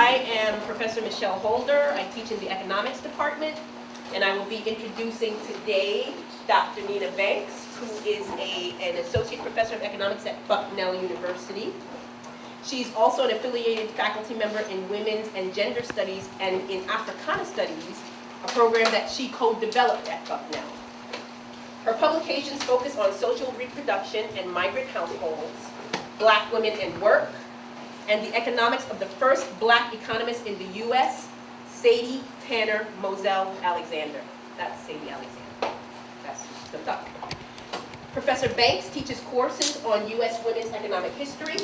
I am Professor Michelle Holder. I teach in the economics department, and I will be introducing today Dr. Nina Banks, who is an associate professor of economics at Bucknell University. She's also an affiliated faculty member in women's and gender studies and in Africana Studies, a program that she co-developed at Bucknell. Her publications focus on social reproduction and migrant households, Black women and work, and the economics of the first Black economist in the U.S., Sadie Alexander. That's Sadie Alexander. That's the doctor. Professor Banks teaches courses on U.S. women's economic history,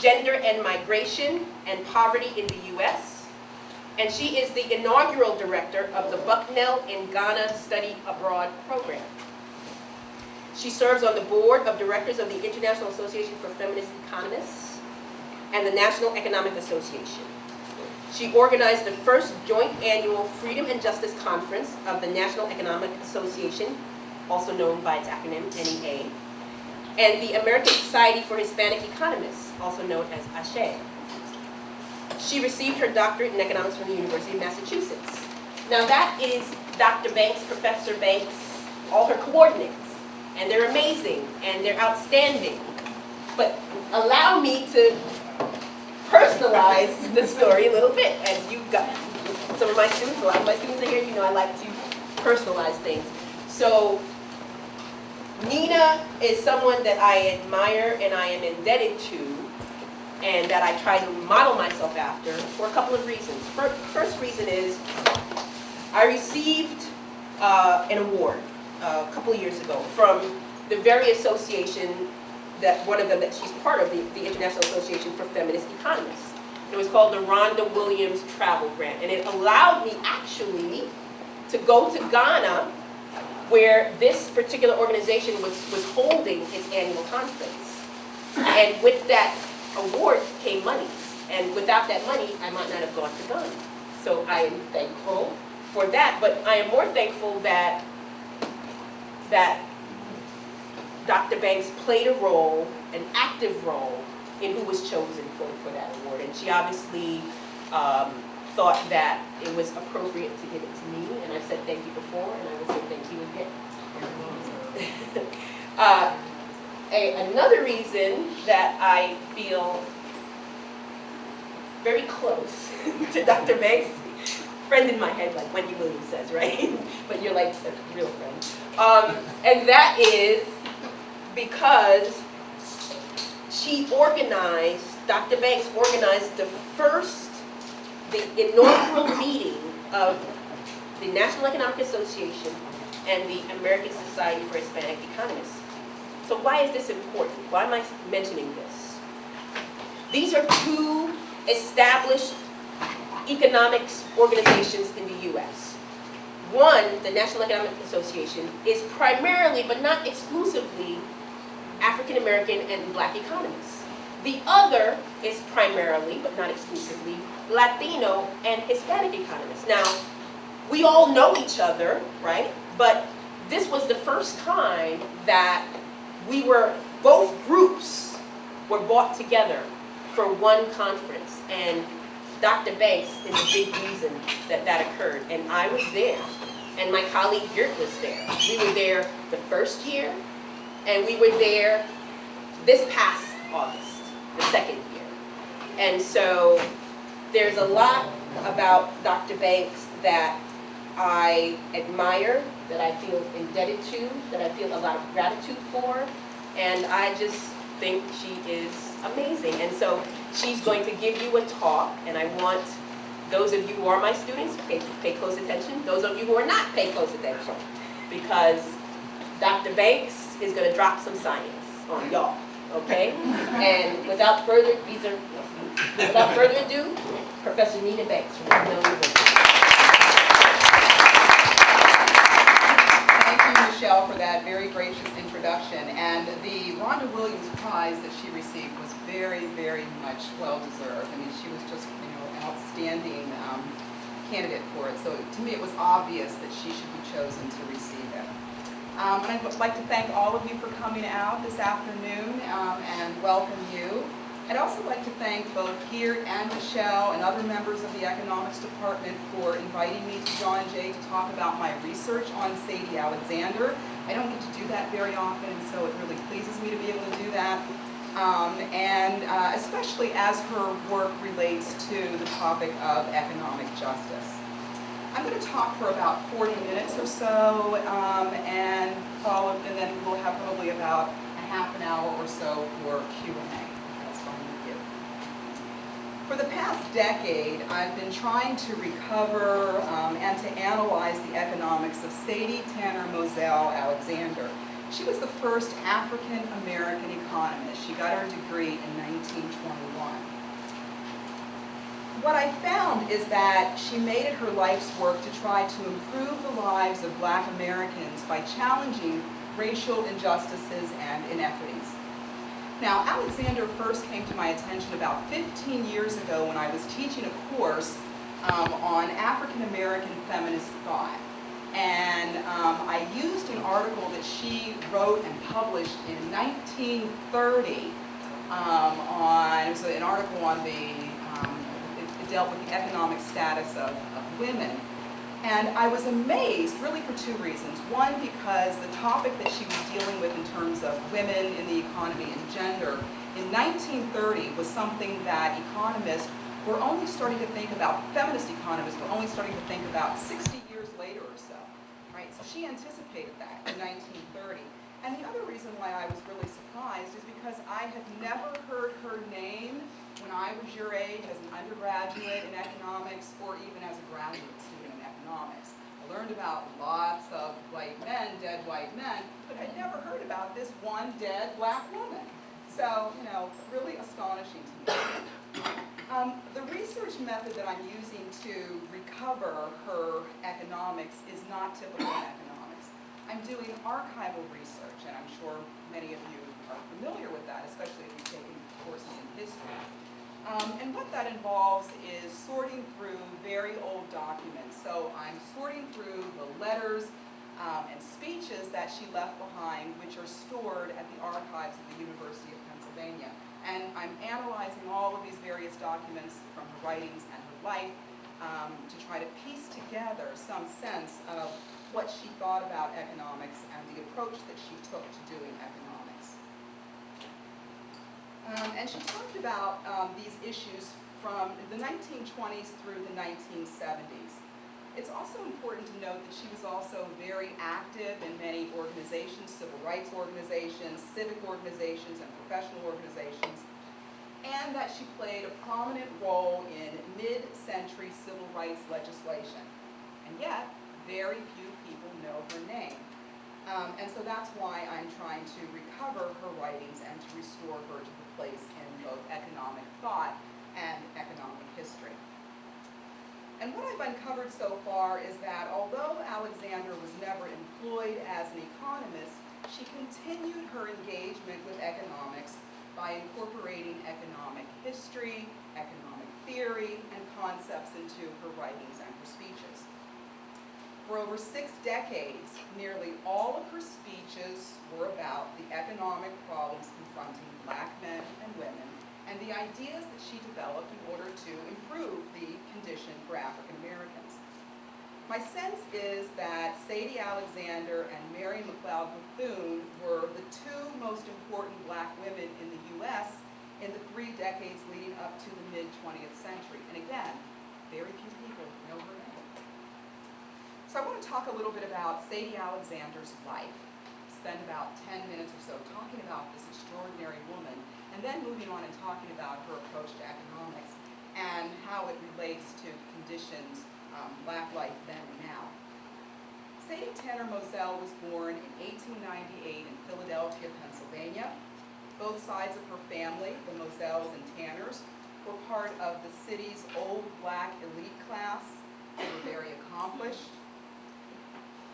gender and migration, and poverty in the U.S., and she is the inaugural director of the Bucknell in Ghana Study Abroad program. She serves on the board of directors of the International Association for Feminist Economists and the National Economic Association. She organized the first joint annual Freedom and Justice Conference of the National Economic Association, also known by its acronym NEA, and the American Society for Hispanic Economists, also known as ASHE. She received her doctorate in economics from the University of Massachusetts. Now that is Dr. Banks, Professor Banks, all her coordinates, and they're amazing, and they're outstanding. But allow me to personalize the story a little bit, as you've got some of my students, a lot of my students are here, you know I like to personalize things. So Nina is someone that I admire and I am indebted to, and that I try to model myself after for a couple of reasons. First reason is I received an award a couple of years ago from the very association that one of them that she's part of, the International Association for Feminist Economists. It was called the Rhonda Williams Travel Grant, and it allowed me actually to go to Ghana, where this particular organization was holding its annual conference. And with that award came money, and without that money, I might not have gone to Ghana. So I am thankful for that, but I am more thankful that Dr. Banks played a role, an active role, in who was chosen for that award. And she obviously thought that it was appropriate to give it to me, and I've said thank you before, and I will say thank you again. Another reason that I feel very close to Dr. Banks, friend in my head, like Wendy Williams says, right? But you're like a real friend. And that is because Dr. Banks organized the inaugural meeting of the National Economic Association and the American Society for Hispanic Economists. So why is this important? Why am I mentioning this? These are two established economics organizations in the U.S. One, the National Economic Association, is primarily, but not exclusively, African American and Black economists. The other is primarily, but not exclusively, Latino and Hispanic economists. Now, we all know each other, right? But this was the first time that both groups were brought together for one conference. And Dr. Banks is a big reason that occurred. And I was there, and my colleague Griot was there. We were there the first year, and we were there this past August, the second year. And so there's a lot about Dr. Banks that I admire, that I feel indebted to, that I feel a lot of gratitude for, and I just think she is amazing. And so she's going to give you a talk, and I want those of you who are my students, pay close attention. Those of you who are not, pay close attention, because Dr. Banks is going to drop some science on y'all, okay? And without further ado, Professor Nina Banks from Bucknell University. Thank you, Michelle, for that very gracious introduction. And the Rhonda Williams Prize that she received was very, very much well-deserved. I mean, she was just, an outstanding candidate for it. So to me, it was obvious that she should be chosen to receive it. And I'd like to thank all of you for coming out this afternoon and welcome you. I'd also like to thank both Griot and Michelle and other members of the economics department for inviting me to John Jay to talk about my research on Sadie Alexander. I don't get to do that very often, so it really pleases me to be able to do that. Especially as her work relates to the topic of economic justice. I'm going to talk for about 40 minutes or so, and then we'll have probably about a half an hour or so for Q&A. That's fine with you. For the past decade, I've been trying to recover and to analyze the economics of Sadie Tanner-Moselle Alexander. She was the first African-American economist. She got her degree in 1921. What I found is that she made it her life's work to try to improve the lives of Black Americans by challenging racial injustices and inequities. Now, Alexander first came to my attention about 15 years ago when I was teaching a course on African-American feminist thought. And I used an article that she wrote and published in 1930 it was an article on it dealt with the economic status of women. And I was amazed, really for two reasons. One, because the topic that she was dealing with in terms of women in the economy and gender in 1930 was something that economists were only starting to think about, feminist economists were only starting to think about 60 years later or so. Right? So she anticipated that in 1930. And the other reason why I was really surprised is because I had never heard her name when I was your age as an undergraduate in economics or even as a graduate student in economics. I learned about lots of white men, dead white men, but I'd never heard about this one dead Black woman. So, really astonishing to me. The research method that I'm using to recover her economics is not typical in economics. I'm doing archival research, and I'm sure many of you are familiar with that, especially if you've taken courses in history. And what that involves is sorting through very old documents. So I'm sorting through the letters and speeches that she left behind, which are stored at the archives of the University of Pennsylvania. And I'm analyzing all of these various documents from her writings and her life to try to piece together some sense of what she thought about economics and the approach that she took to doing economics. And she talked about these issues from the 1920s through the 1970s. It's also important to note that she was also very active in many organizations, civil rights organizations, civic organizations, and professional organizations, and that she played a prominent role in mid-century civil rights legislation. And yet, very few people know her name. And so that's why I'm trying to recover her writings and to restore her to the place in both economic thought and economic history. And what I've uncovered so far is that although Alexander was never employed as an economist, she continued her engagement with economics by incorporating economic history, economic theory, and concepts into her writings and her speeches. For over 6 decades, nearly all of her speeches were about the economic problems confronting Black men and women and the ideas that she developed in order to improve the condition for African Americans. My sense is that Sadie Alexander and Mary McLeod Bethune were the two most important Black women in the U.S. in the 3 decades leading up to the mid-20th century. And again, very few people know her name. So I want to talk a little bit about Sadie Alexander's life, spend about 10 minutes or so talking about this extraordinary woman, and then moving on and talking about her approach to economics and how it relates to conditions, Black life then and now. Sadie Tanner-Moselle was born in 1898 in Philadelphia, Pennsylvania. Both sides of her family, the Moselles and Tanners, were part of the city's old Black elite class. They were very accomplished.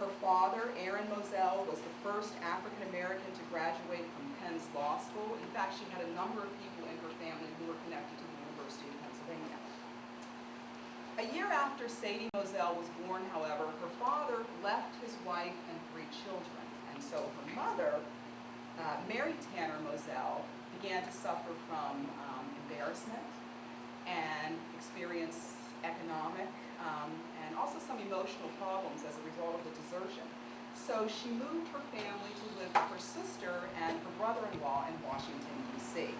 Her father, Aaron Moselle, was the first African American to graduate from Penn's law school. In fact, she had a number of people in her family who were connected to the University of Pennsylvania. A year after Sadie Moselle was born, however, her father left his wife and 3 children. And so her mother, Mary Tanner-Moselle, began to suffer from embarrassment and experience economic and also some emotional problems as a result of the desertion. So she moved her family to live with her sister and her brother-in-law in Washington, D.C.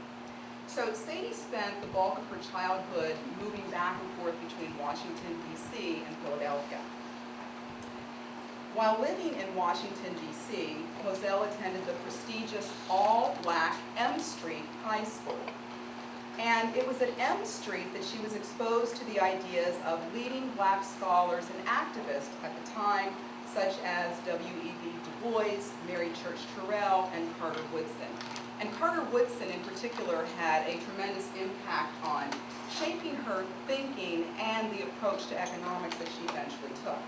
So Sadie spent the bulk of her childhood moving back and forth between Washington, D.C. and Philadelphia. While living in Washington, D.C., Moselle attended the prestigious all-black M Street High School. And it was at M Street that she was exposed to the ideas of leading black scholars and activists at the time, such as W.E.B. Du Bois, Mary Church Terrell, and Carter Woodson. And Carter Woodson in particular had a tremendous impact on shaping her thinking and the approach to economics that she eventually took.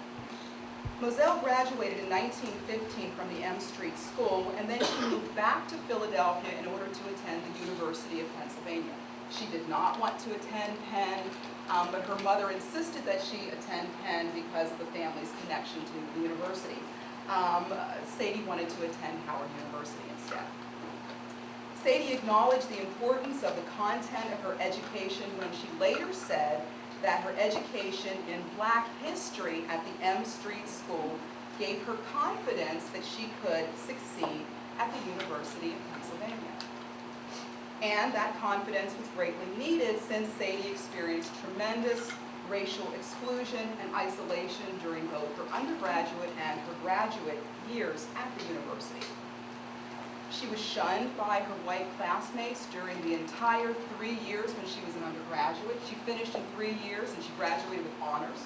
Moselle graduated in 1915 from the M Street School, and then she moved back to Philadelphia in order to attend the University of Pennsylvania. She did not want to attend Penn, but her mother insisted that she attend Penn because of the family's connection to the university. Sadie wanted to attend Howard University instead. Sadie acknowledged the importance of the content of her education when she later said that her education in black history at the M Street School gave her confidence that she could succeed at the University of Pennsylvania. And that confidence was greatly needed since Sadie experienced tremendous racial exclusion and isolation during both her undergraduate and her graduate years at the university. She was shunned by her white classmates during the entire 3 years when she was an undergraduate. She finished in 3 years and she graduated with honors.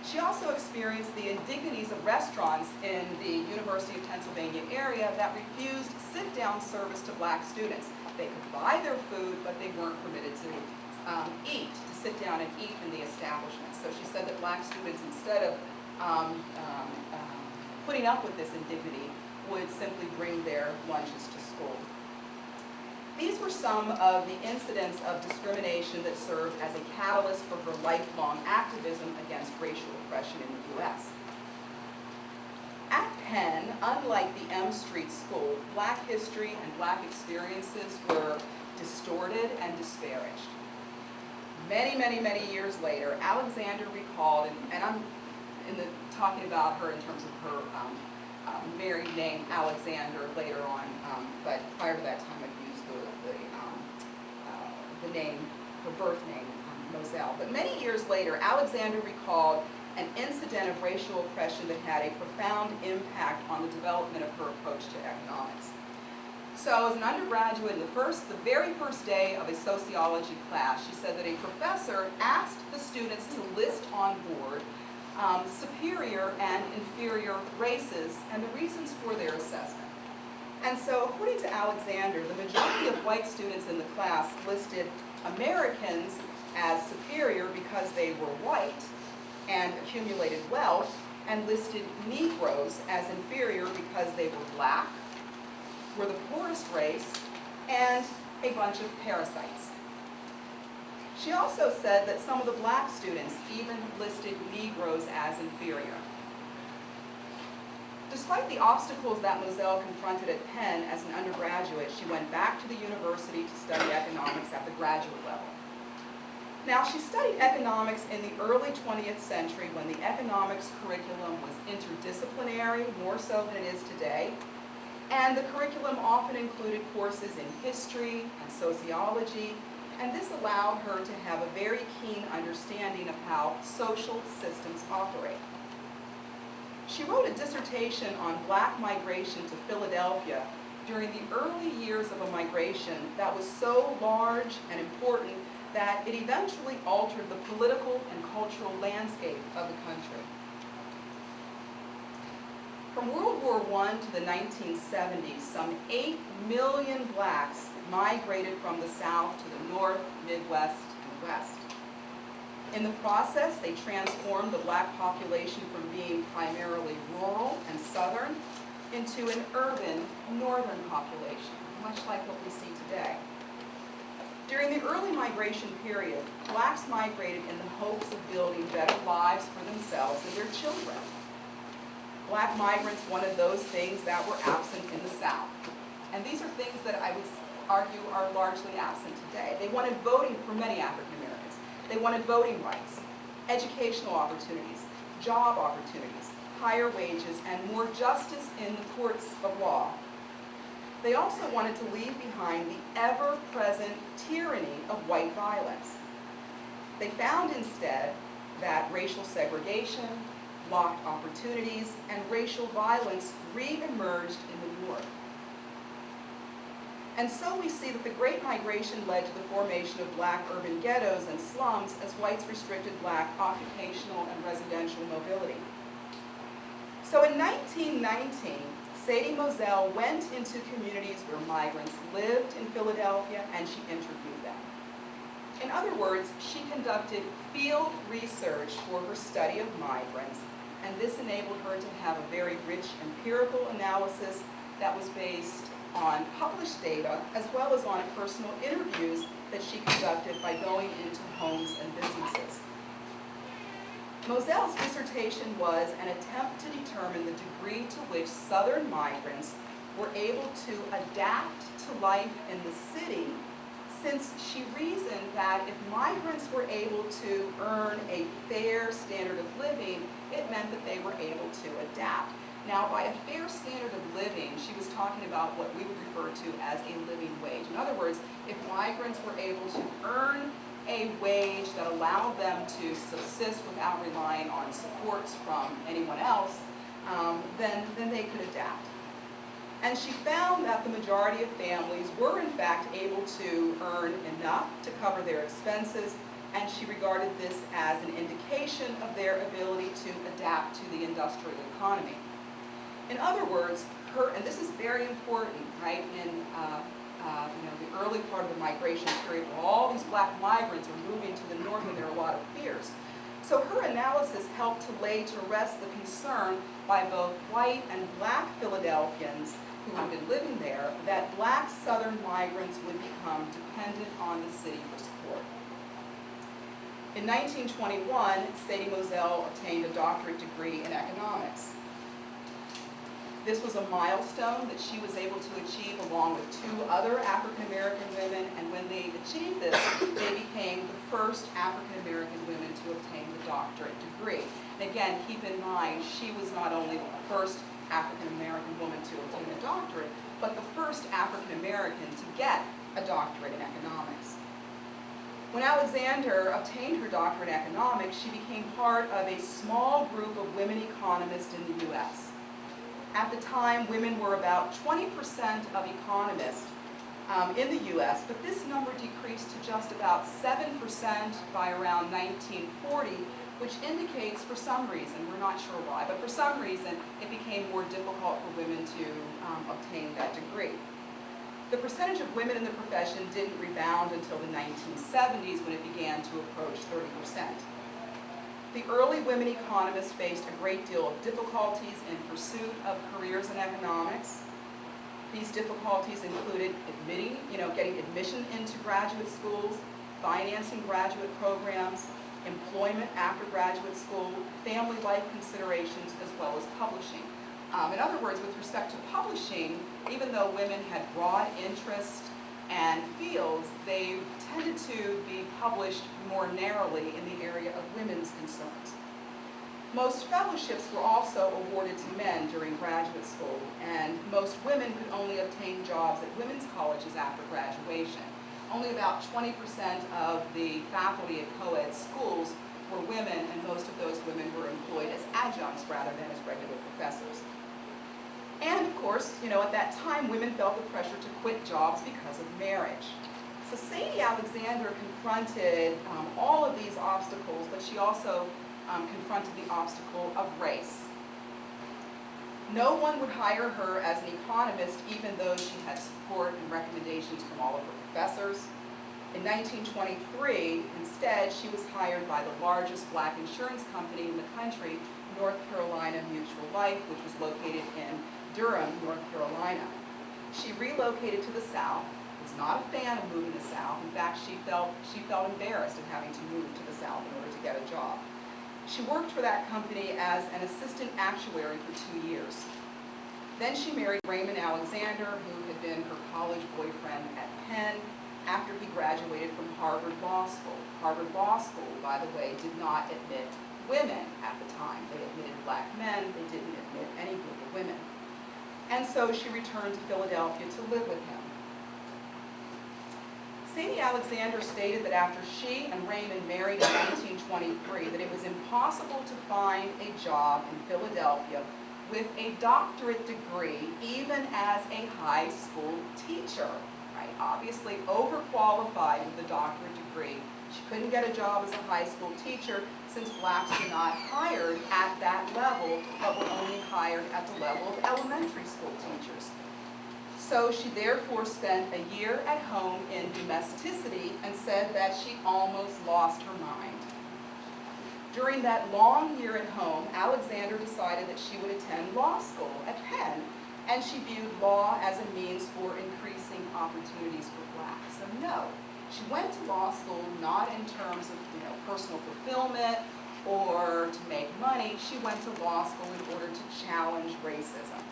She also experienced the indignities of restaurants in the University of Pennsylvania area that refused sit-down service to black students. They could buy their food, but they weren't permitted to sit down and eat in the establishment. So she said that black students, instead of putting up with this indignity, would simply bring their lunches to school. These were some of the incidents of discrimination that served as a catalyst for her lifelong activism against racial oppression in the U.S. At Penn, unlike the M Street School, black history and black experiences were distorted and disparaged. Many, many, many years later, Alexander recalled, and I'm talking about her in terms of her married name Alexander later on, but prior to that time I've used the name, her birth name, Moselle. But many years later, Alexander recalled an incident of racial oppression that had a profound impact on the development of her approach to economics. So as an undergraduate, in the very first day of a sociology class, she said that a professor asked the students to list on board superior and inferior races and the reasons for their assessment. And so according to Alexander, the majority of white students in the class listed Americans as superior because they were white and accumulated wealth, and listed Negroes as inferior because they were black, were the poorest race, and a bunch of parasites. She also said that some of the black students even listed Negroes as inferior. Despite the obstacles that Moselle confronted at Penn as an undergraduate, she went back to the university to study economics at the graduate level. Now, she studied economics in the early 20th century when the economics curriculum was interdisciplinary, more so than it is today. And the curriculum often included courses in history and sociology, and this allowed her to have a very keen understanding of how social systems operate. She wrote a dissertation on black migration to Philadelphia during the early years of a migration that was so large and important that it eventually altered the political and cultural landscape of the country. From World War I to the 1970s, some 8 million blacks migrated from the South to the North, Midwest, and West. In the process, they transformed the black population from being primarily rural and southern into an urban northern population, much like what we see today. During the early migration period, blacks migrated in the hopes of building better lives for themselves and their children. Black migrants wanted those things that were absent in the South: And these are things that I would argue are largely absent today. They wanted voting for many African Americans. They wanted voting rights, educational opportunities, job opportunities, higher wages, and more justice in the courts of law. They also wanted to leave behind the ever-present tyranny of white violence. They found instead that racial segregation, blocked opportunities, and racial violence re-emerged in the North. And so we see that the Great Migration led to the formation of black urban ghettos and slums as whites restricted black occupational and residential mobility. So in 1919, Sadie Moselle went into communities where migrants lived in Philadelphia and she interviewed them. In other words, she conducted field research for her study of migrants, and this enabled her to have a very rich empirical analysis that was based on published data as well as on personal interviews that she conducted by going into homes and businesses. Moselle's dissertation was an attempt to determine the degree to which Southern migrants were able to adapt to life in the city, since she reasoned that if migrants were able to earn a fair standard of living, it meant that they were able to adapt. Now, by a fair standard of living, she was talking about what we would refer to as a living wage. In other words, if migrants were able to earn a wage that allowed them to subsist without relying on supports from anyone else, then they could adapt. And she found that the majority of families were in fact able to earn enough to cover their expenses, and she regarded this as an indication of their ability to adapt to the industrial economy. In other words, and this is very important, right, in the early part of the migration period, where all these black migrants are moving to the north and there are a lot of fears. So her analysis helped to lay to rest the concern by both white and black Philadelphians who had been living there that black Southern migrants would become dependent on the city for support. In 1921, Sadie Moselle obtained a doctorate degree in economics. This was a milestone that she was able to achieve along with two other African American women, and when they achieved this, they became the first African American women to obtain the doctorate degree. And again, keep in mind, she was not only the first African American woman to obtain a doctorate, but the first African American to get a doctorate in economics. When Alexander obtained her doctorate in economics, she became part of a small group of women economists in the U.S. At the time, women were about 20% of economists in the U.S., but this number decreased to just about 7% by around 1940, which indicates for some reason, we're not sure why, but for some reason it became more difficult for women to obtain that degree. The percentage of women in the profession didn't rebound until the 1970s when it began to approach 30%. The early women economists faced a great deal of difficulties in pursuit of careers in economics. These difficulties included getting admission into graduate schools, financing graduate programs, employment after graduate school, family life considerations, as well as publishing. In other words, with respect to publishing, even though women had broad interest and fields, they tended to be published more narrowly in the area of women's concerns. Most fellowships were also awarded to men during graduate school, and most women could only obtain jobs at women's colleges after graduation. Only about 20% of the faculty at co-ed schools were women, and most of those women were employed as adjuncts rather than as regular professors. And of course, at that time, women felt the pressure to quit jobs because of marriage. So Sadie Alexander confronted all of these obstacles, but she also confronted the obstacle of race. No one would hire her as an economist, even though she had support and recommendations from all of her professors. In 1923, instead, she was hired by the largest black insurance company in the country, North Carolina Mutual Life, which was located in Durham, North Carolina. She relocated to the South, was not a fan of moving to the South. In fact, she felt embarrassed at having to move to the South in order to get a job. She worked for that company as an assistant actuary for 2 years. Then she married Raymond Alexander, who had been her college boyfriend at Penn after he graduated from Harvard Law School. Harvard Law School, by the way, did not admit women at the time. They admitted black men, they didn't admit any group of women. And so she returned to Philadelphia to live with him. Sadie Alexander stated that after she and Raymond married in 1923, that it was impossible to find a job in Philadelphia with a doctorate degree, even as a high school teacher. Right? Obviously overqualified with the doctorate degree. She couldn't get a job as a high school teacher since blacks were not hired at that level, but were only hired at the level of elementary school teachers. So she therefore spent a year at home in domesticity and said that she almost lost her mind. During that long year at home, Alexander decided that she would attend law school at Penn, and she viewed law as a means for increasing opportunities for blacks. So no, she went to law school not in terms of personal fulfillment or to make money. She went to law school in order to challenge racism.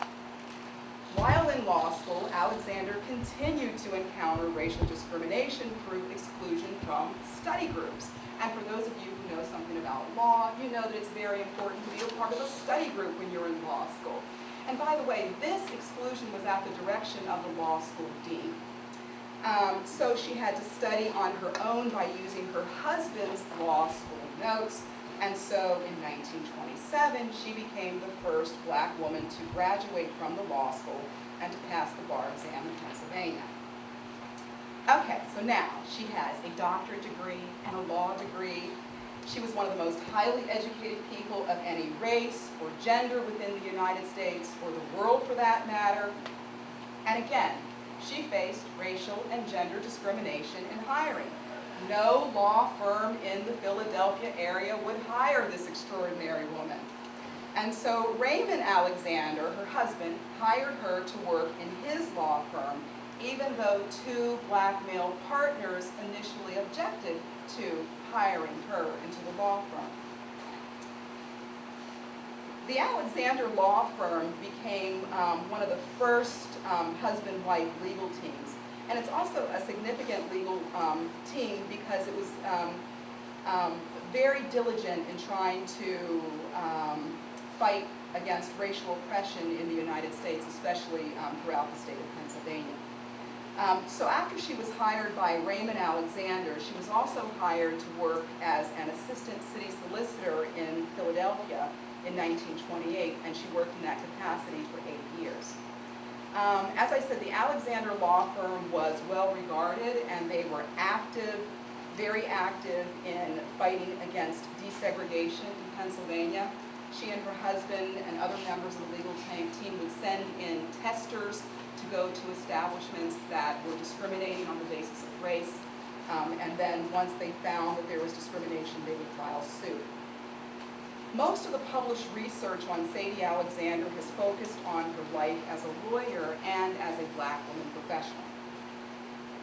While in law school, Alexander continued to encounter racial discrimination through exclusion from study groups. And for those of you who know something about law, you know that it's very important to be a part of a study group when you're in law school. And by the way, this exclusion was at the direction of the law school dean. So she had to study on her own by using her husband's law school notes. And so in 1927, she became the first black woman to graduate from the law school and to pass the bar exam in Pennsylvania. Okay, so now she has a doctorate degree and a law degree. She was one of the most highly educated people of any race or gender within the United States, or the world for that matter. And again, she faced racial and gender discrimination in hiring. No law firm in the Philadelphia area would hire this extraordinary woman. And so Raymond Alexander, her husband, hired her to work in his law firm, even though two black male partners initially objected to hiring her into the law firm. The Alexander law firm became one of the first husband-wife legal teams. And it's also a significant legal team because it was very diligent in trying to fight against racial oppression in the United States, especially throughout the state of Pennsylvania. So after she was hired by Raymond Alexander, she was also hired to work as an assistant city solicitor in Philadelphia in 1928, and she worked in that capacity for 8 years. As I said, the Alexander law firm was well regarded, and they were active, very active in fighting against desegregation in Pennsylvania. She and her husband and other members of the legal team would send in testers to go to establishments that were discriminating on the basis of race, and then once they found that there was discrimination, they would file suit. Most of the published research on Sadie Alexander has focused on her life as a lawyer and as a black woman professional.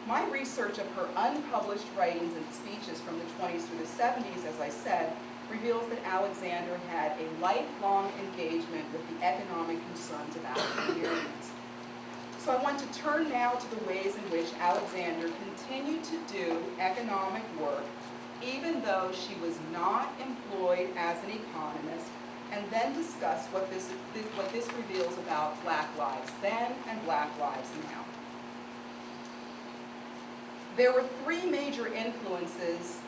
My research of her unpublished writings and speeches from the 20s through the 70s, as I said, reveals that Alexander had a lifelong engagement with the economic concerns of African Americans. So I want to turn now to the ways in which Alexander continued to do economic work even though she was not employed as an economist, and then discuss what this reveals about black lives then and black lives now. There were three major influences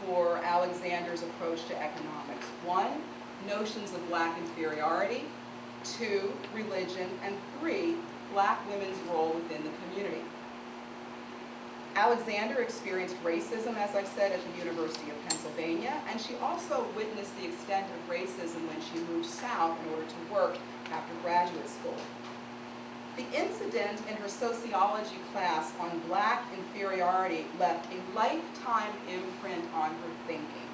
for Alexander's approach to economics. One, notions of black inferiority. Two, religion. And three, black women's role within the community. Alexander experienced racism, as I said, at the University of Pennsylvania, and she also witnessed the extent of racism when she moved south in order to work after graduate school. The incident in her sociology class on black inferiority left a lifetime imprint on her thinking.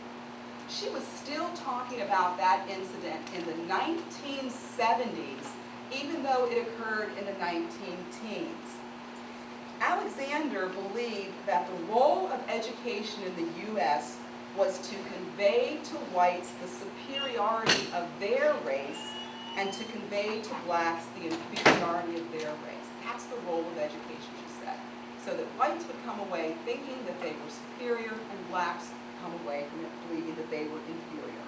She was still talking about that incident in the 1970s, even though it occurred in the 19-teens. Alexander believed that the role of education in the U.S. was to convey to whites the superiority of their race and to convey to blacks the inferiority of their race. That's the role of education, she said, so that whites would come away thinking that they were superior and blacks come away from it believing that they were inferior.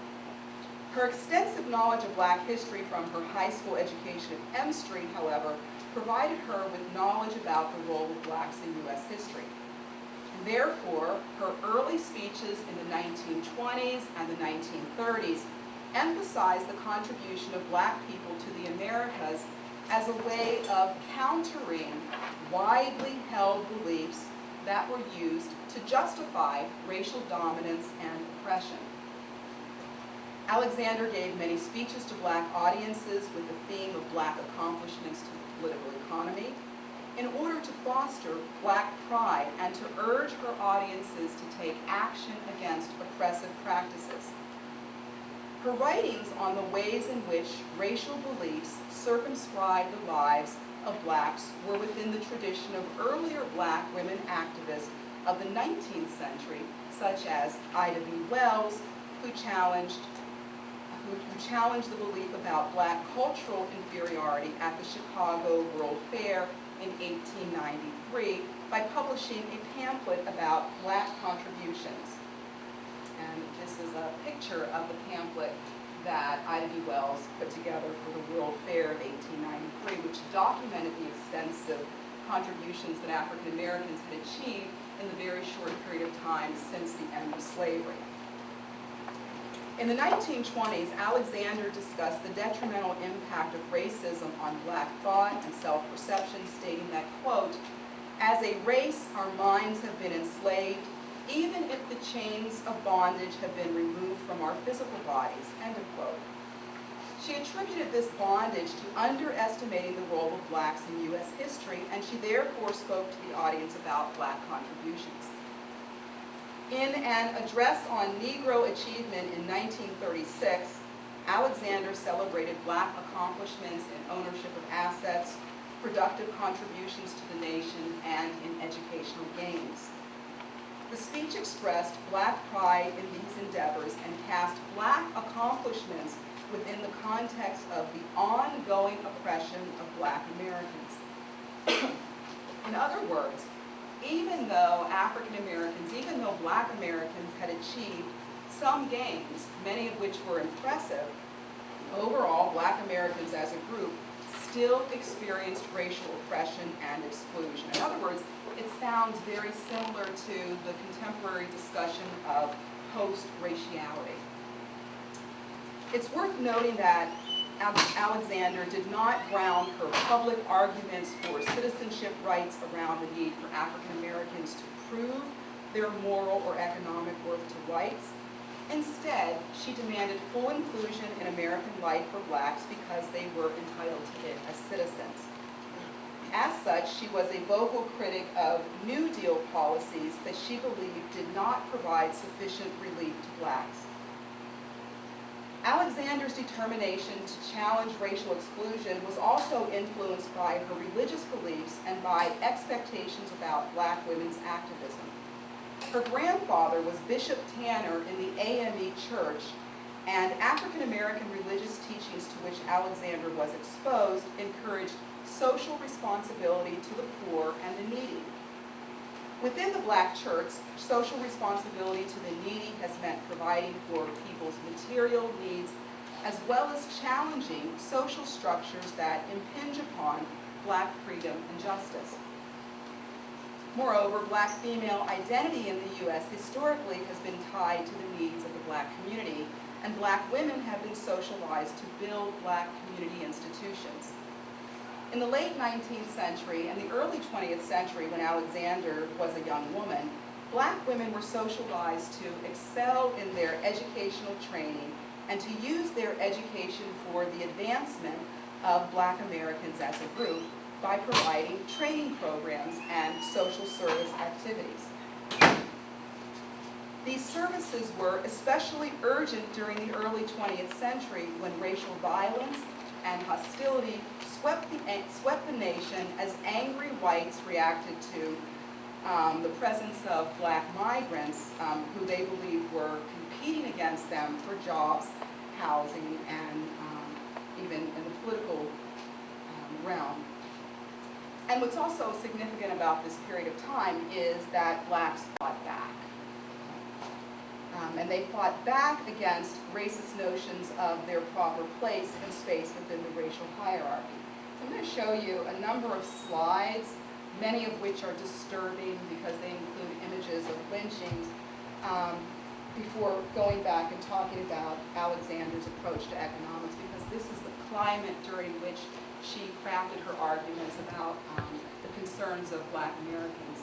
Her extensive knowledge of black history from her high school education at M Street, however, provided her with knowledge about the role of blacks in U.S. history. Therefore, her early speeches in the 1920s and the 1930s emphasized the contribution of black people to the Americas as a way of countering widely held beliefs that were used to justify racial dominance and oppression. Alexander gave many speeches to black audiences with the theme of black accomplishments to the political economy in order to foster black pride and to urge her audiences to take action against oppressive practices. Her writings on the ways in which racial beliefs circumscribed the lives of blacks were within the tradition of earlier black women activists of the 19th century, such as Ida B. Wells, who challenged the belief about black cultural inferiority at the Chicago World Fair in 1893 by publishing a pamphlet about black contributions. And this is a picture of the pamphlet that Ida B. Wells put together for the World Fair of 1893, which documented the extensive contributions that African Americans had achieved in the very short period of time since the end of slavery. In the 1920s, Alexander discussed the detrimental impact of racism on black thought and self-perception, stating that, quote, "As a race, our minds have been enslaved, even if the chains of bondage have been removed from our physical bodies," end of quote. She attributed this bondage to underestimating the role of blacks in U.S. history, and she therefore spoke to the audience about black contributions. In an address on Negro Achievement in 1936, Alexander celebrated black accomplishments in ownership of assets, productive contributions to the nation, and in educational gains. The speech expressed black pride in these endeavors and cast black accomplishments within the context of the ongoing oppression of black Americans. In other words, even though black Americans had achieved some gains, many of which were impressive, overall black Americans as a group still experienced racial oppression and exclusion. In other words, it sounds very similar to the contemporary discussion of post-raciality. It's worth noting that Alexander did not ground her public arguments for citizenship rights around the need for African Americans to prove their moral or economic worth to whites. Instead, she demanded full inclusion in American life for blacks because they were entitled to it as citizens. As such, she was a vocal critic of New Deal policies that she believed did not provide sufficient relief to blacks. Alexander's determination to challenge racial exclusion was also influenced by her religious beliefs and by expectations about black women's activism. Her grandfather was Bishop Tanner in the AME Church, and African American religious teachings to which Alexander was exposed encouraged social responsibility to the poor and the needy. Within the black church, social responsibility to the needy has meant providing for people's material needs as well as challenging social structures that impinge upon black freedom and justice. Moreover, black female identity in the U.S. historically has been tied to the needs of the black community, and black women have been socialized to build black community institutions. In the late 19th century and the early 20th century, when Alexander was a young woman, black women were socialized to excel in their educational training and to use their education for the advancement of black Americans as a group by providing training programs and social service activities. These services were especially urgent during the early 20th century when racial violence and hostility swept the nation as angry whites reacted to the presence of black migrants who they believed were competing against them for jobs, housing, and even in the political realm. And what's also significant about this period of time is that blacks fought back. And they fought back against racist notions of their proper place and space within the racial hierarchy. So I'm going to show you a number of slides, many of which are disturbing because they include images of lynchings, before going back and talking about Alexander's approach to economics, because this is the climate during which she crafted her arguments about the concerns of black Americans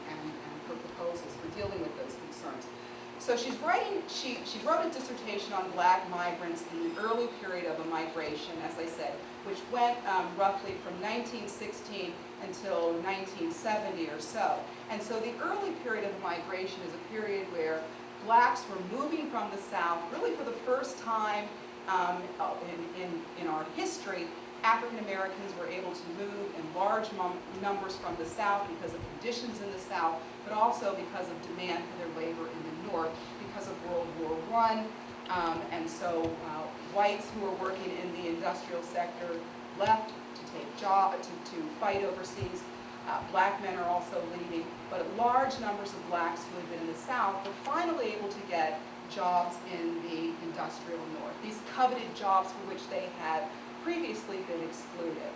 and her proposals for dealing with those concerns. So she wrote a dissertation on black migrants in the early period of a migration, as I said, which went roughly from 1916 until 1970 or so. And so the early period of migration is a period where blacks were moving from the South, really for the first time in our history. African Americans were able to move in large numbers from the South because of conditions in the South, but also because of demand for their labor in the North because of World War I. And so whites who were working in the industrial sector left to take to fight overseas. Black men are also leaving, but large numbers of blacks who had been in the South were finally able to get jobs in the industrial North, these coveted jobs for which they had previously been excluded.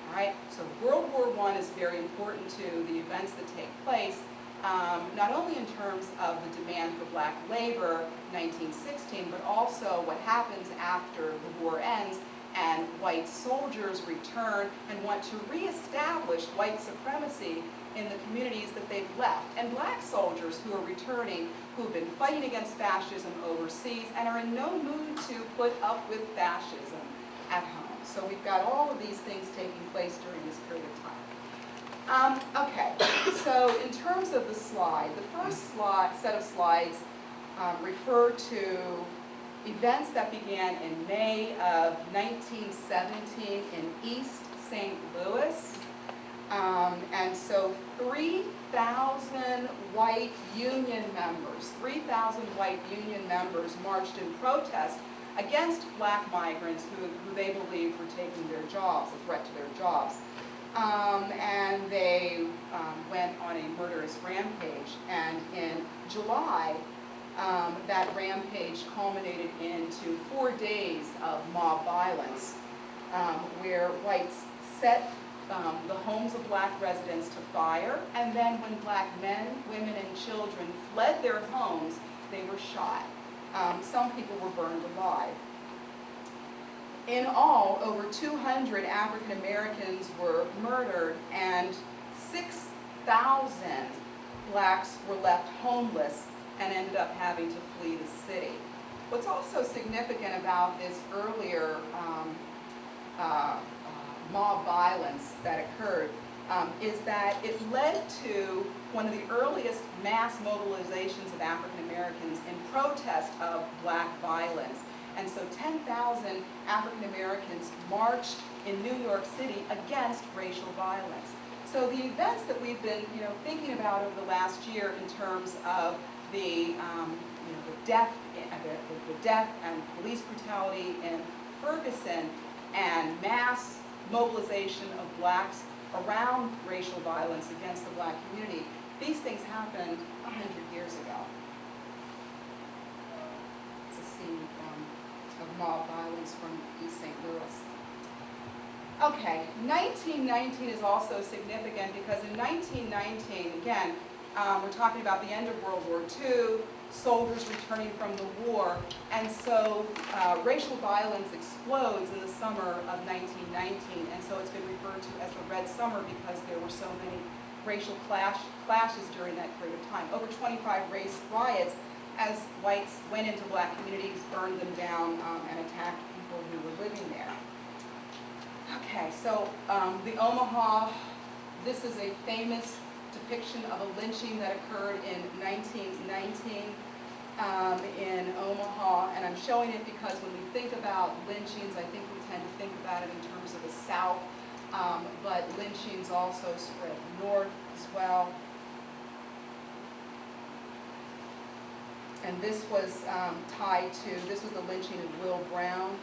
All right, so World War I is very important to the events that take place, not only in terms of the demand for black labor, 1916, but also what happens after the war ends and white soldiers return and want to reestablish white supremacy in the communities that they've left. And black soldiers who are returning, who've been fighting against fascism overseas and are in no mood to put up with fascism at home. So we've got all of these things taking place during this period of time. Okay, so in terms of the slide, the first set of slides refer to events that began in May of 1917 in East St. Louis. And so 3,000 white union members marched in protest against black migrants who they believed were taking their jobs, a threat to their jobs. And they went on a murderous rampage. And in July, that rampage culminated into 4 days of mob violence, where whites set the homes of black residents to fire, and then when black men, women, and children fled their homes, they were shot. Some people were burned alive. In all, over 200 African Americans were murdered, and 6,000 blacks were left homeless and ended up having to flee the city. What's also significant about this earlier mob violence that occurred is that it led to one of the earliest mass mobilizations of African Americans in protest of black violence. And so 10,000 African Americans marched in New York City against racial violence. So the events that we've been thinking about over the last year in terms of the death and police brutality in Ferguson and mass mobilization of blacks around racial violence against the black community, these things happened 100 years ago. It's a scene of mob violence from East St. Louis. Okay, 1919 is also significant because in 1919, again, we're talking about the end of World War II, soldiers returning from the war, and so racial violence explodes in the summer of 1919, and so it's been referred to as the Red Summer because there were so many racial clashes during that period of time. Over 25 race riots as whites went into black communities, burned them down, and attacked people who were living there. Okay, so the Omaha, this is a famous depiction of a lynching that occurred in 1919 in Omaha, and I'm showing it because when we think about lynchings, I think we tend to think about it in terms of the South, but lynchings also spread north as well. And this was tied to, this was the lynching of Will Brown.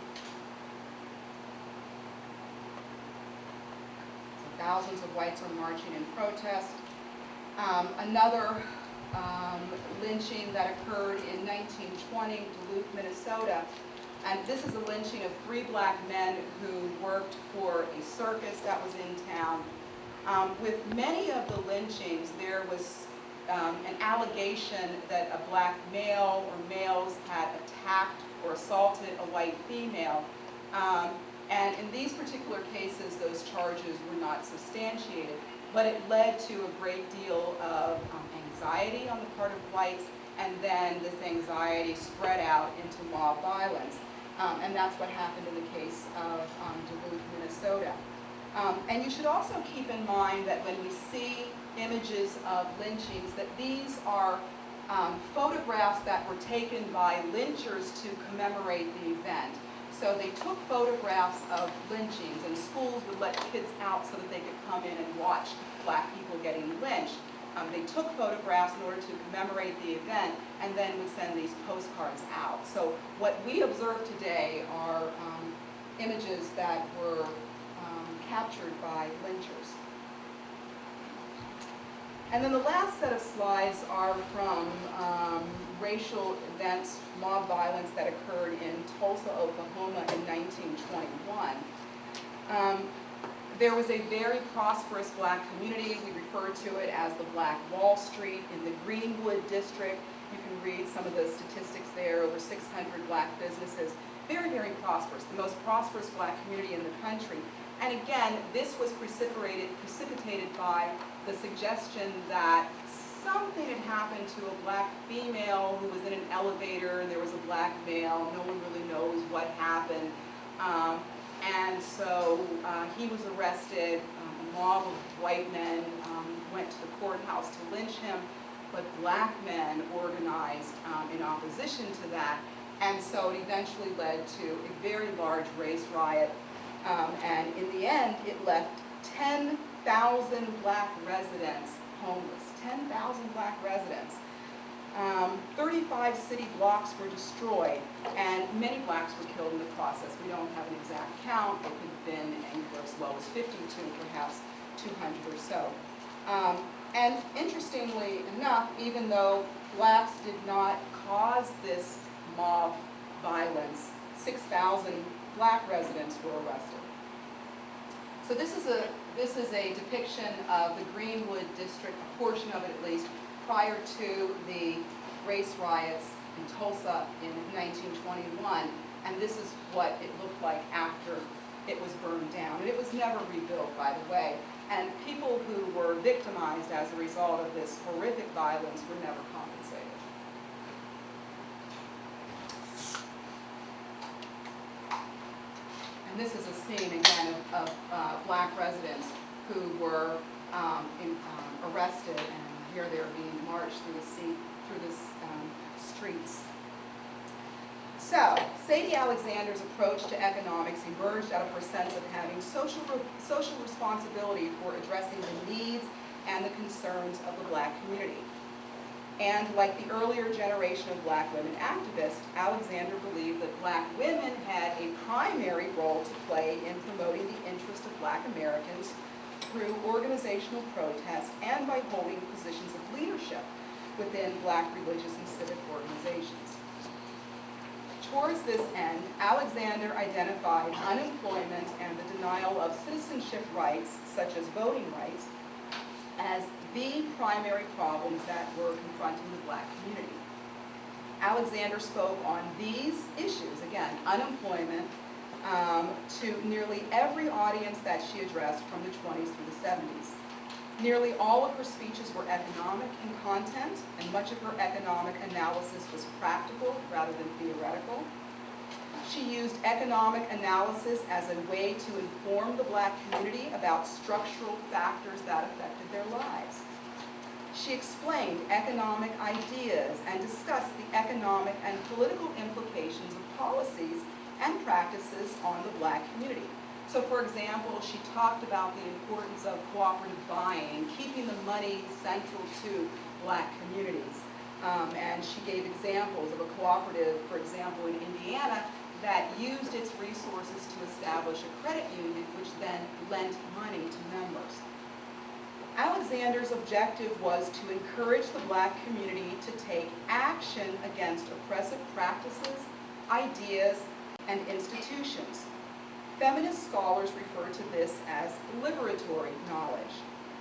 thousands of whites are marching in protest. Another lynching that occurred in 1920, Duluth, Minnesota. And this is a lynching of 3 black men who worked for a circus that was in town. With many of the lynchings, there was an allegation that a black male or males had attacked or assaulted a white female. And in these particular cases, those charges were not substantiated, but it led to a great deal of anxiety on the part of whites, and then this anxiety spread out into mob violence. And that's what happened in the case of Duluth, Minnesota. And you should also keep in mind that when we see images of lynchings, that these are photographs that were taken by lynchers to commemorate the event. So they took photographs of lynchings, and schools would let kids out so that they could come in and watch black people getting lynched. They took photographs in order to commemorate the event, and then would send these postcards out. So what we observe today are images that were captured by lynchers. And then the last set of slides are from racial events, mob violence that occurred in Tulsa, Oklahoma in 1921. There was a very prosperous black community. We refer to it as the Black Wall Street in the Greenwood district. You can read some of the statistics there, over 600 black businesses. Very, very prosperous, the most prosperous black community in the country. And again, this was precipitated by the suggestion that something had happened to a black female who was in an elevator, and there was a black male. No one really knows what happened. And so he was arrested. A mob of white men went to the courthouse to lynch him, but black men organized in opposition to that. And so it eventually led to a very large race riot. And in the end, it left 10,000 black residents homeless. 10,000 black residents. 35 city blocks were destroyed, and many blacks were killed in the process. We don't have an exact count. It could have been anywhere as low as 50 to perhaps 200 or so. And interestingly enough, even though blacks did not cause this mob violence, 6,000 black residents were arrested. So this is a depiction of the Greenwood district, a portion of it at least, prior to the race riots in Tulsa in 1921, and this is what it looked like after it was burned down. And it was never rebuilt, by the way, and people who were victimized as a result of this horrific violence were never compensated. And this is a scene, again, of black residents who were arrested, and here they are being marched through the streets. So, Sadie Alexander's approach to economics emerged out of her sense of having social responsibility for addressing the needs and the concerns of the black community. And like the earlier generation of black women activists, Alexander believed that black women had a primary role to play in promoting the interest of black Americans through organizational protest and by holding positions of leadership within black religious and civic organizations. Towards this end, Alexander identified unemployment and the denial of citizenship rights, such as voting rights, as the primary problems that were confronting the black community. Alexander spoke on these issues, again, unemployment, to nearly every audience that she addressed from the 20s through the 70s. Nearly all of her speeches were economic in content, and much of her economic analysis was practical rather than theoretical. She used economic analysis as a way to inform the black community about structural factors that affected their lives. She explained economic ideas and discussed the economic and political implications of policies and practices on the black community. So, for example, she talked about the importance of cooperative buying, keeping the money central to black communities. And she gave examples of a cooperative, for example, in Indiana, that used its resources to establish a credit union, which then lent money to members. Alexander's objective was to encourage the black community to take action against oppressive practices, ideas, and institutions. Feminist scholars refer to this as liberatory knowledge,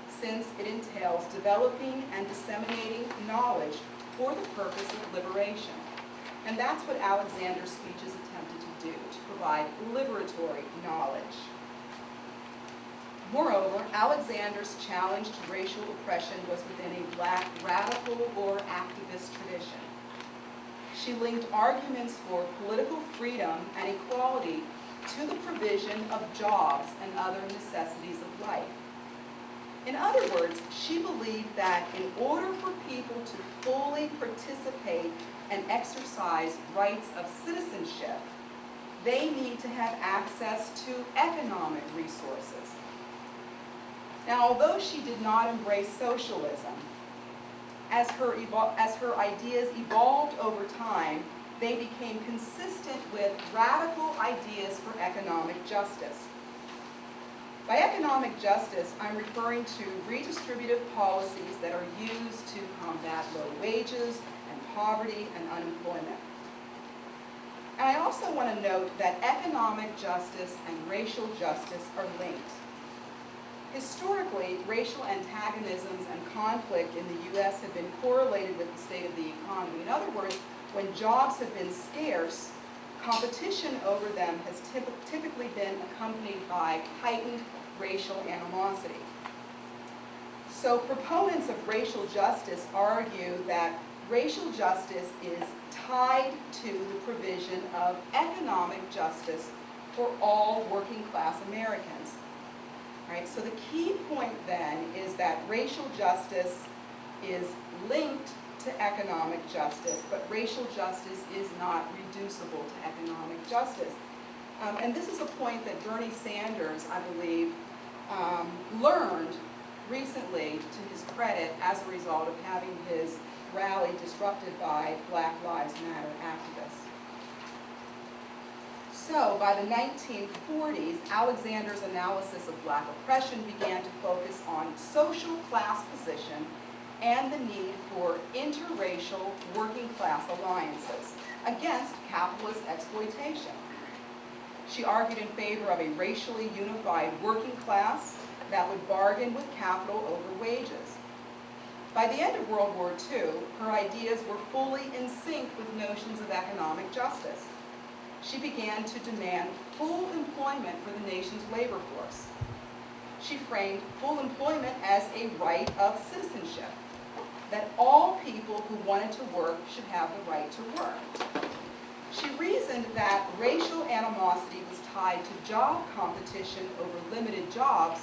since it entails developing and disseminating knowledge for the purpose of liberation. And that's what Alexander's speeches attempted to do, to provide liberatory knowledge. Moreover, Alexander's challenge to racial oppression was within a black radical or activist tradition. She linked arguments for political freedom and equality to the provision of jobs and other necessities of life. In other words, she believed that in order for people to fully participate and exercise rights of citizenship, they need to have access to economic resources. Now, although she did not embrace socialism, as her ideas evolved over time, they became consistent with radical ideas for economic justice. By economic justice, I'm referring to redistributive policies that are used to combat low wages and poverty and unemployment. And I also want to note that economic justice and racial justice are linked. Historically, racial antagonisms and conflict in the U.S. have been correlated with the state of the economy. In other words, when jobs have been scarce, competition over them has typically been accompanied by heightened racial animosity. So proponents of racial justice argue that racial justice is tied to the provision of economic justice for all working class Americans. Right, so the key point then is that racial justice is linked to economic justice, but racial justice is not reducible to economic justice. And this is a point that Bernie Sanders, I believe, learned recently to his credit as a result of having his rally disrupted by Black Lives Matter activists. So, by the 1940s, Alexander's analysis of black oppression began to focus on social class position and the need for interracial working class alliances against capitalist exploitation. She argued in favor of a racially unified working class that would bargain with capital over wages. By the end of World War II, her ideas were fully in sync with notions of economic justice. She began to demand full employment for the nation's labor force. She framed full employment as a right of citizenship, that all people who wanted to work should have the right to work. She reasoned that racial animosity was tied to job competition over limited jobs,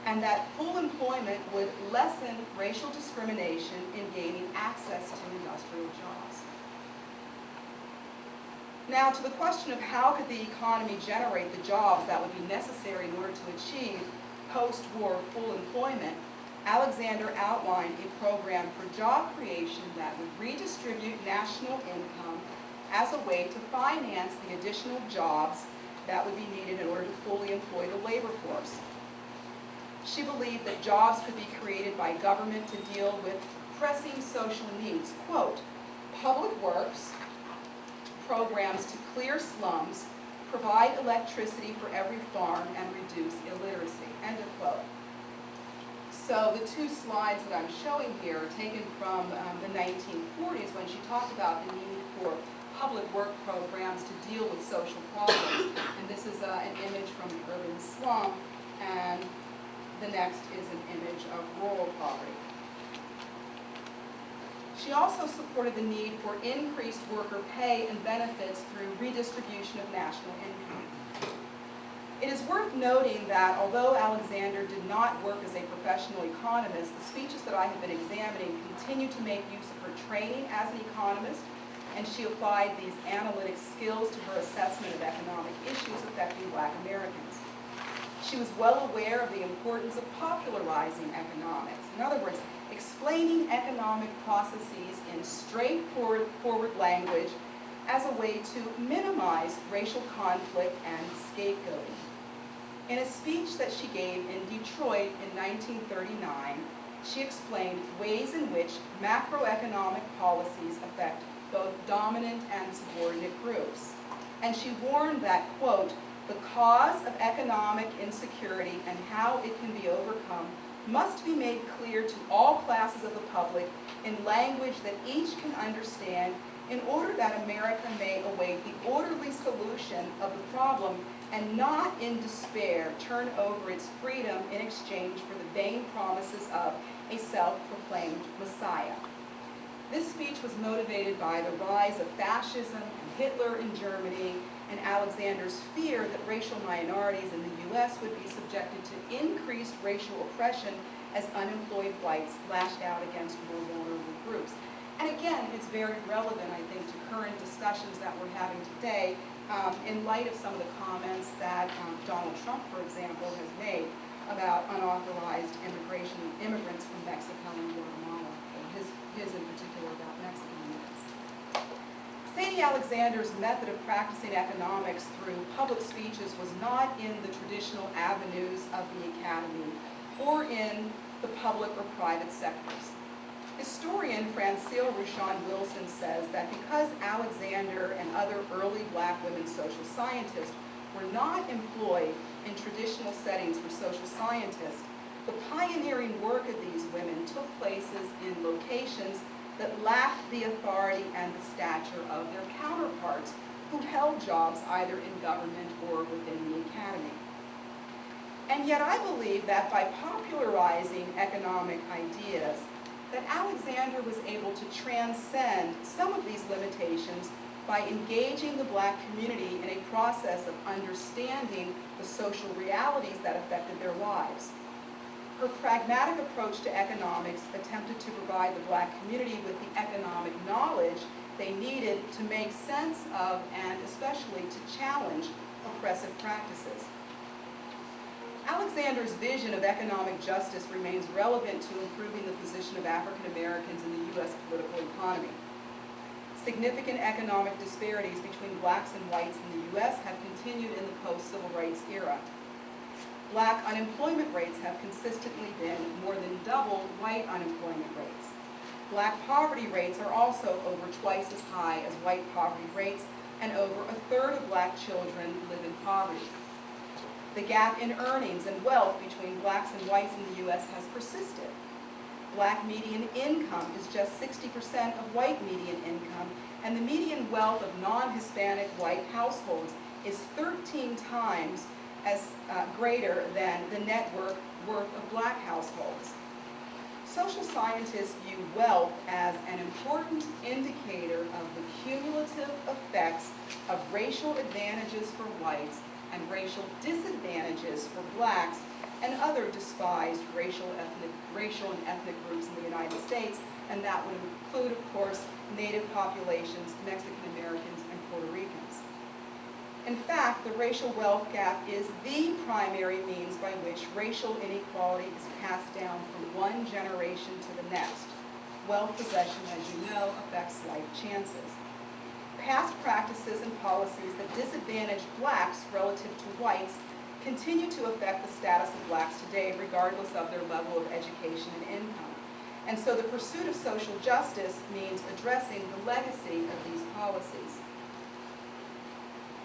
and that full employment would lessen racial discrimination in gaining access to industrial jobs. Now, to the question of how could the economy generate the jobs that would be necessary in order to achieve post-war full employment, Alexander outlined a program for job creation that would redistribute national income as a way to finance the additional jobs that would be needed in order to fully employ the labor force. She believed that jobs could be created by government to deal with pressing social needs. Quote, public works, programs to clear slums, provide electricity for every farm, and reduce illiteracy, end of quote. So the two slides that I'm showing here are taken from the 1940s when she talked about the need for public work programs to deal with social problems. And this is an image from the urban slum, and the next is an image of rural poverty. She also supported the need for increased worker pay and benefits through redistribution of national income. It is worth noting that although Alexander did not work as a professional economist, the speeches that I have been examining continue to make use of her training as an economist, and she applied these analytic skills to her assessment of economic issues affecting Black Americans. She was well aware of the importance of popularizing economics. In other words, explaining economic processes in straightforward language as a way to minimize racial conflict and scapegoating. In a speech that she gave in Detroit in 1939, she explained ways in which macroeconomic policies affect both dominant and subordinate groups. And she warned that, quote, the cause of economic insecurity and how it can be overcome must be made clear to all classes of the public in language that each can understand in order that America may await the orderly solution of the problem and not in despair turn over its freedom in exchange for the vain promises of a self-proclaimed Messiah. This speech was motivated by the rise of fascism and Hitler in Germany and Alexander's fear that racial minorities in the U.S. would be subjected to increased racial oppression as unemployed whites lashed out against more vulnerable groups. And again, it's very relevant, I think, to current discussions that we're having today in light of some of the comments that Donald Trump, for example, has made about unauthorized immigrants from Mexico and Guatemala, his in particular about Mexican immigrants. Sadie Alexander's method of practicing economics through public speeches was not in the traditional avenues of the academy or in the public or private sectors. Historian Francine Ruchon Wilson says that because Alexander and other early black women social scientists were not employed in traditional settings for social scientists, the pioneering work of these women took places in locations that lacked the authority and the stature of their counterparts who held jobs either in government or within the academy. And yet I believe that by popularizing economic ideas, that Alexander was able to transcend some of these limitations by engaging the black community in a process of understanding the social realities that affected their lives. Her pragmatic approach to economics attempted to provide the black community with the economic knowledge they needed to make sense of and especially to challenge oppressive practices. Alexander's vision of economic justice remains relevant to improving the position of African Americans in the U.S. political economy. Significant economic disparities between blacks and whites in the U.S. have continued in the post-civil rights era. Black unemployment rates have consistently been more than double white unemployment rates. Black poverty rates are also over twice as high as white poverty rates, and over a third of black children live in poverty. The gap in earnings and wealth between blacks and whites in the U.S. has persisted. Black median income is just 60% of white median income, and the median wealth of non-Hispanic white households is 13 times as greater than the net worth of black households. Social scientists view wealth as an important indicator of the cumulative effects of racial advantages for whites and racial disadvantages for blacks and other despised racial and ethnic groups in the United States, and that would include, of course, Native populations, Mexican Americans, and Puerto Ricans. In fact, the racial wealth gap is the primary means by which racial inequality is passed down from one generation to the next. Wealth possession, as you know, affects life chances. Past practices and policies that disadvantage blacks relative to whites continue to affect the status of blacks today, regardless of their level of education and income. And so the pursuit of social justice means addressing the legacy of these policies.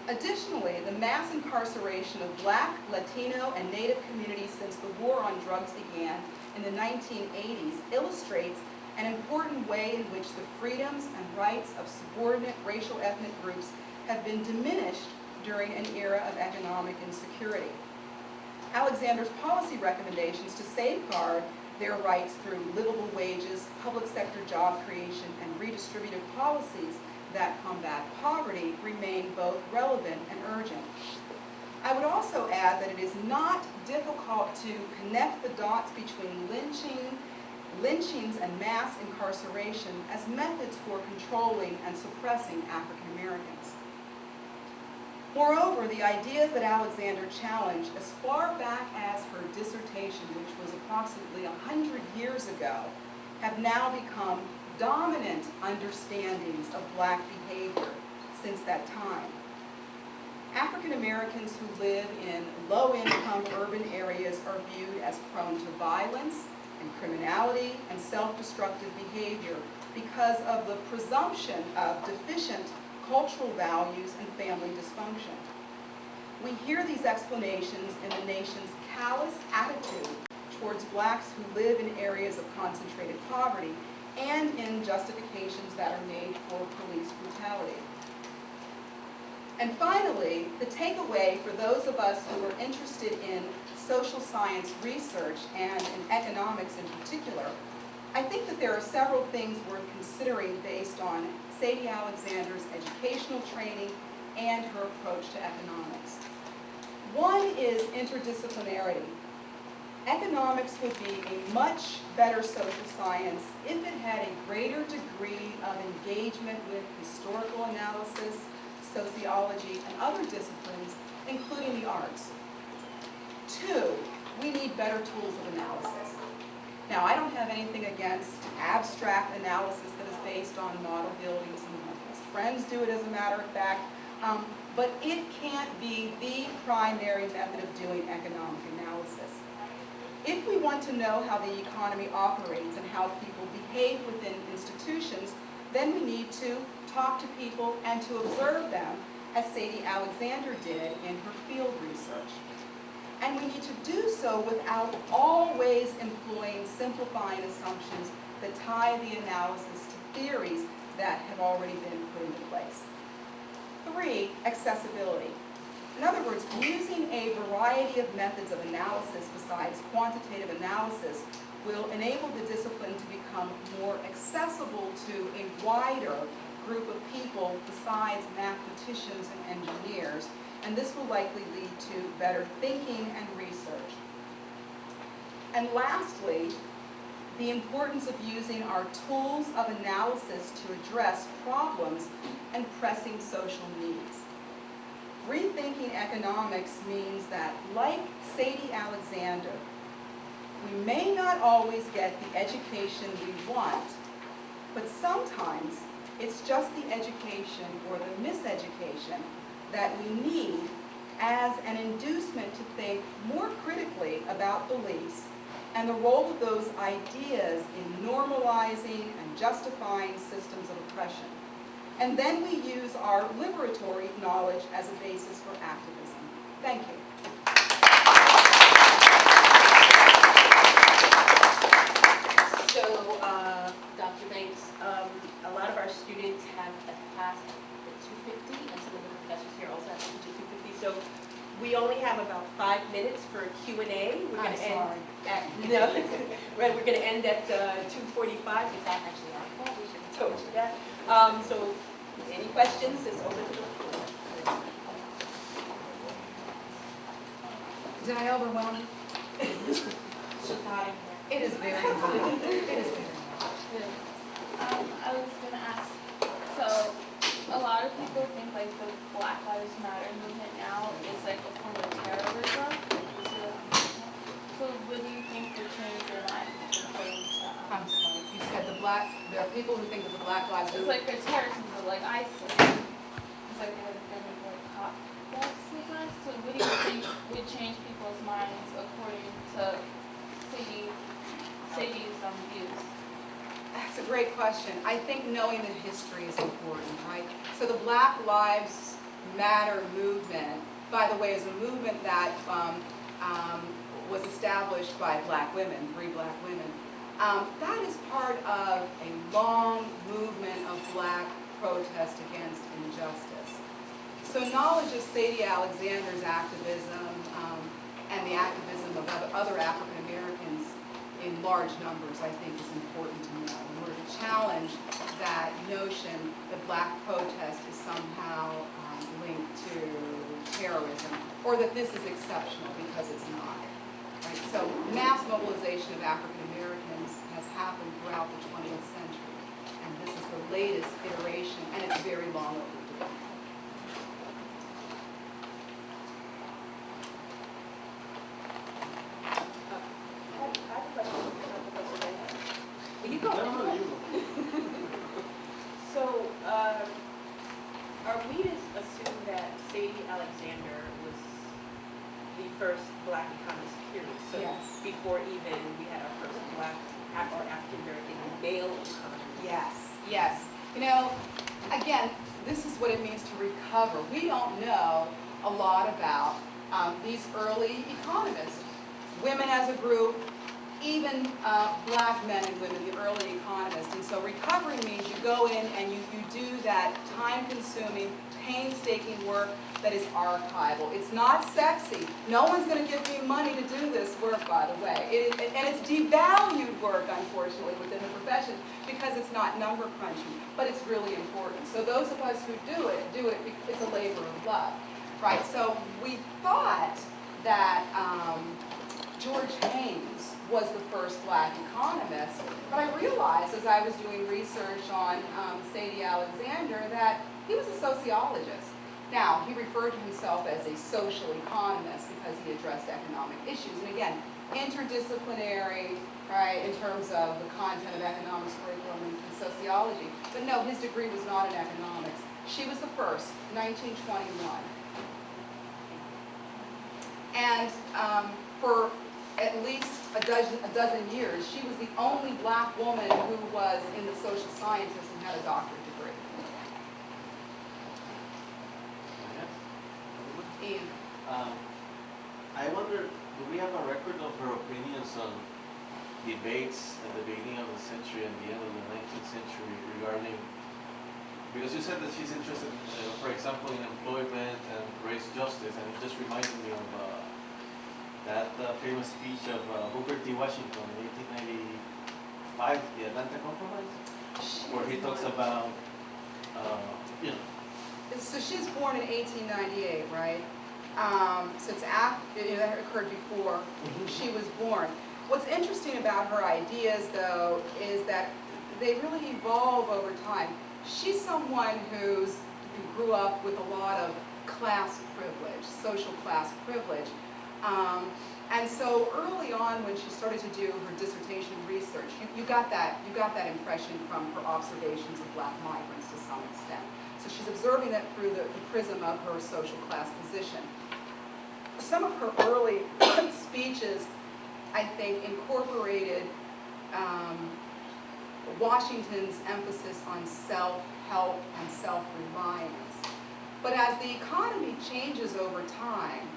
Additionally, the mass incarceration of black, Latino, and Native communities since the war on drugs began in the 1980s illustrates an important way in which the freedoms and rights of subordinate racial ethnic groups have been diminished during an era of economic insecurity. Alexander's policy recommendations to safeguard their rights through livable wages, public sector job creation, and redistributive policies that combat poverty remain both relevant and urgent. I would also add that it is not difficult to connect the dots between lynchings and mass incarceration as methods for controlling and suppressing African Americans. Moreover, the ideas that Alexander challenged as far back as her dissertation, which was approximately 100 years ago, have now become dominant understandings of black behavior since that time. African Americans who live in low-income urban areas are viewed as prone to violence and criminality and self-destructive behavior because of the presumption of deficient cultural values and family dysfunction. We hear these explanations in the nation's callous attitude towards blacks who live in areas of concentrated poverty and in justifications that are made for police brutality. And finally, the takeaway for those of us who are interested in social science research and in economics in particular, I think that there are several things worth considering based on Sadie Alexander's educational training and her approach to economics. One is interdisciplinarity. Economics would be a much better social science if it had a greater degree of engagement with historical analysis, sociology, and other disciplines, including the arts. Two, we need better tools of analysis. Now, I don't have anything against abstract analysis that is based on model building. Some of my best friends do it, as a matter of fact. But it can't be the primary method of doing economic analysis. If we want to know how the economy operates and how people behave within institutions, then we need to talk to people and to observe them, as Sadie Alexander did in her field research. And we need to do so without always employing simplifying assumptions that tie the analysis to theories that have already been put into place. Three, accessibility. In other words, using a variety of methods of analysis besides quantitative analysis will enable the discipline to become more accessible to a wider group of people besides mathematicians and engineers, and this will likely lead to better thinking and research. And lastly, the importance of using our tools of analysis to address problems and pressing social needs. Rethinking economics means that, like Sadie Alexander, we may not always get the education we want, but sometimes it's just the education or the miseducation that we need as an inducement to think more critically about beliefs and the role of those ideas in normalizing and justifying systems of oppression. And then we use our liberatory knowledge as a basis for activism. Thank you. So, Dr. Banks, a lot of our students have passed at 2:50, and some of the professors here also have to 2:50. So we only have about 5 minutes for Q&A. We're going to end at right. We're going to end at 2:45. Is that actually our fault? We should have told you that. So, any questions? It's open to the floor. Did I overwhelm you? It is very high. It is very high. I was going to ask, so a lot of people think like the Black Lives Matter movement now is like a form of terrorism. So what do you think would change your mind? I'm sorry. You said there are people who think that the Black Lives It's Matter. like they're terrorism, but like ISIS. It's like they're like cop blacks sometimes. So what do you think would change people's minds according to Sadie's views? That's a great question. I think knowing the history is important, right? So the Black Lives Matter movement, by the way, is a movement that was established by black women, 3 black women. That is part of a long movement of black protest against injustice. So knowledge of Sadie Alexander's activism and the activism of other African Americans in large numbers, I think, is important to know in order to challenge that notion that black protest is somehow linked to terrorism, or that this is exceptional because it's not. Right? So mass mobilization of African Americans has happened throughout the 20th century, and this is the latest iteration, and it's very long overdue. You go. So, are we to assume that Sadie Alexander was the first black economist, period? So Yes. before even we had our first black Black or African American male economists? Yes, yes. You know, again, this is what it means to recover. We don't know a lot about these early economists, women as a group, even black men and women, the early economists. And so recovery means you go in and you do that time-consuming, painstaking work that is archival. It's not sexy. No one's going to give me money to do this work, by the way. And it's devalued work, unfortunately, within the profession because it's not number crunching, but it's really important. So those of us who do it, it's a labor of love, right? So we thought that George Haynes was the first black economist, but I realized as I was doing research on Sadie Alexander that he was a sociologist. Now, he referred to himself as a social economist because he addressed economic issues. And again, interdisciplinary, right, in terms of the content of economics curriculum and sociology. But no, his degree was not in economics. She was the first, 1921. And for at least a dozen years, she was the only black woman who was in the social sciences and had a doctorate degree. Ian. I wonder, do we have a record of her opinions on debates at the beginning of the century and the end of the 19th century regarding, because you said that she's interested, for example, in employment and race justice, and it just reminded me of that famous speech of Booker T. Washington in 1895, the Atlanta Compromise, where he talks about, you know. So she's born in 1898, right? So it's after, that occurred before she was born. What's interesting about her ideas, though, is that they really evolve over time. She's someone who grew up with a lot of class privilege, social class privilege. And so early on, when she started to do her dissertation research, you got that impression from her observations of black migrants to some extent. So she's observing that through the prism of her social class position. Some of her early speeches, I think, incorporated Washington's emphasis on self-help and self-reliance. But as the economy changes over time,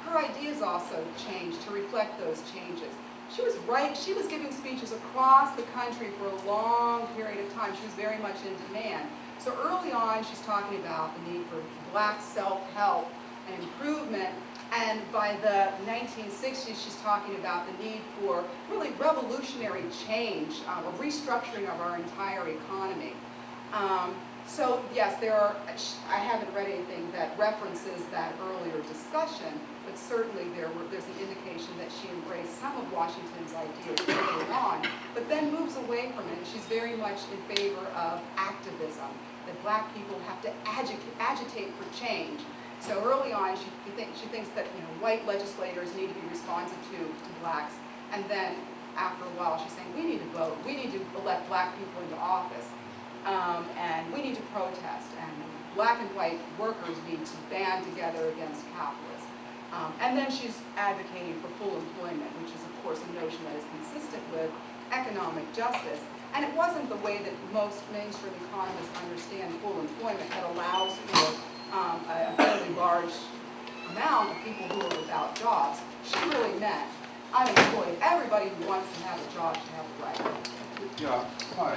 her ideas also changed to reflect those changes. She was giving speeches across the country for a long period of time. She was very much in demand. So early on, she's talking about the need for black self-help and improvement. And by the 1960s, she's talking about the need for really revolutionary change, a restructuring of our entire economy. So yes, I haven't read anything that references that earlier discussion, but certainly there's an indication that she embraced some of Washington's ideas early on, but then moves away from it. And she's very much in favor of activism, that black people have to agitate for change. So early on, she thinks that white legislators need to be responsive to blacks, and then after a while, she's saying we need to vote, we need to elect black people into office, and we need to protest, and black and white workers need to band together against capitalism. And then she's advocating for full employment, which is of course a notion that is consistent with economic justice. And it wasn't the way that most mainstream economists understand full employment that allows for a fairly large amount of people who are without jobs. She really meant unemployed. Everybody who wants to have a job should have a right. Yeah, hi.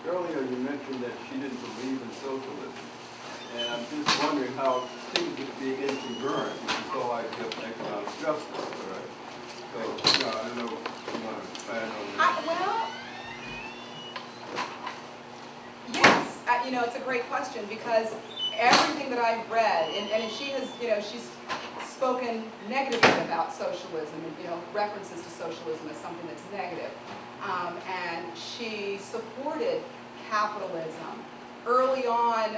Earlier you mentioned that she didn't believe in socialism. And I'm just wondering how things would be incongruent if you saw ideas of economic justice, all right? So, I don't know if you want to expand on that. Well, yes. It's a great question because everything that I've read, and she has, she's spoken negatively about socialism, and, references to socialism as something that's negative. And she supported capitalism. Early on,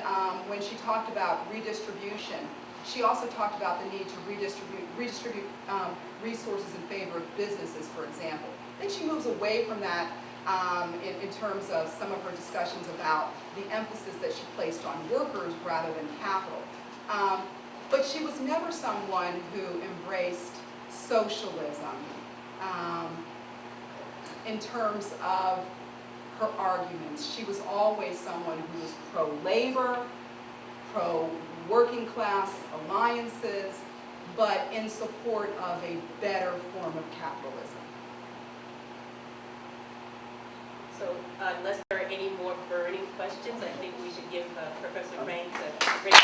when she talked about redistribution, she also talked about the need to redistribute resources in favor of businesses, for example. Then she moves away from that in terms of some of her discussions about the emphasis that she placed on workers rather than capital. But she was never someone who embraced socialism. in terms of her arguments. She was always someone who was pro-labor, pro-working class alliances, but in support of a better form of capitalism. So unless there are any more burning questions, I think we should give Professor Banks a great